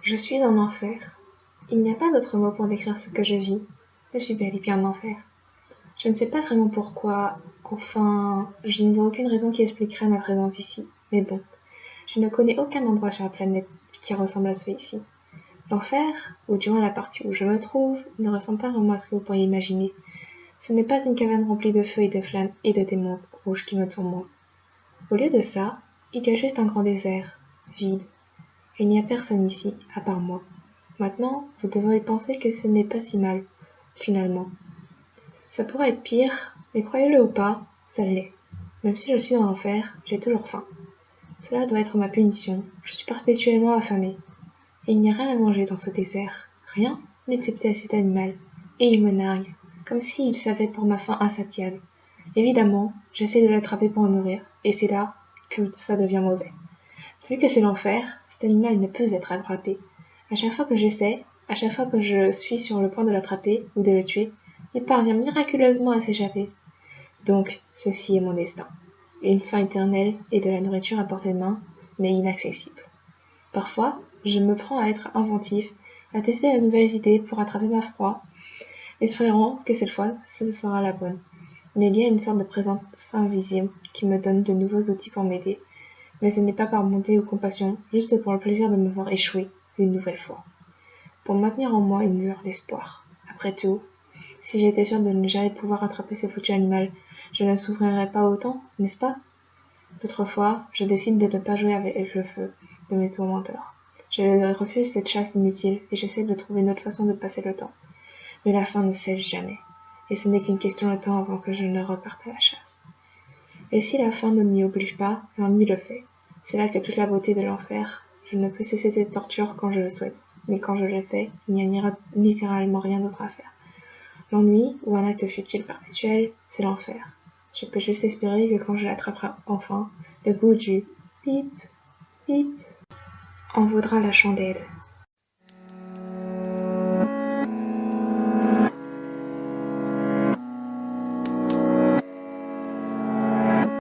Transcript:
Je suis en enfer. Il n'y a pas d'autre mot pour décrire ce que je vis. Je suis bel et bien en enfer. Je ne sais pas vraiment pourquoi, enfin, je ne vois aucune raison qui expliquerait ma présence ici. Mais bon, je ne connais aucun endroit sur la planète qui ressemble à celui-ci. L'enfer, ou du moins la partie où je me trouve, ne ressemble pas vraiment à ce que vous pourriez imaginer. Ce n'est pas une caverne remplie de feu et de flammes et de démons rouges qui me tourmentent. Au lieu de ça, il y a juste un grand désert, vide. Il n'y a personne ici, à part moi. Maintenant, vous devriez penser que ce n'est pas si mal, finalement. Ça pourrait être pire, mais croyez-le ou pas, ça l'est. Même si je suis dans l'enfer, j'ai toujours faim. Cela doit être ma punition, je suis perpétuellement affamée. Et il n'y a rien à manger dans ce désert, rien, excepté cet animal. Et il me nargue, comme s'il savait pour ma faim insatiable. Évidemment, j'essaie de l'attraper pour en nourrir, et c'est là que ça devient mauvais. Vu que c'est l'enfer, cet animal ne peut être attrapé. À chaque fois que j'essaie, à chaque fois que je suis sur le point de l'attraper ou de le tuer, il parvient miraculeusement à s'échapper. Donc, ceci est mon destin. Une faim éternelle et de la nourriture à portée de main, mais inaccessible. Parfois, je me prends à être inventif, à tester de nouvelles idées pour attraper ma proie, espérant que cette fois, ce sera la bonne. Mais il y a une sorte de présence invisible qui me donne de nouveaux outils pour m'aider. Mais ce n'est pas par bonté ou compassion, juste pour le plaisir de me voir échouer une nouvelle fois. Pour maintenir en moi une lueur d'espoir. Après tout, si j'étais sûre de ne jamais pouvoir attraper ce foutu animal, je ne souffrirais pas autant, n'est-ce pas? L'autre fois, je décide de ne pas jouer avec le feu de mes tourmenteurs. Je refuse cette chasse inutile et j'essaie de trouver une autre façon de passer le temps. Mais la faim ne cesse jamais, et ce n'est qu'une question de temps avant que je ne reparte à la chasse. Et si la faim ne m'y oblige pas, l'ennui le fait. C'est là que toute la beauté de l'enfer. Je ne peux cesser cette torture quand je le souhaite, mais quand je le fais, il n'y a littéralement rien d'autre à faire. L'ennui, ou un acte futile perpétuel, c'est l'enfer. Je peux juste espérer que quand je l'attraperai enfin, le goût du pip, pip en vaudra la chandelle.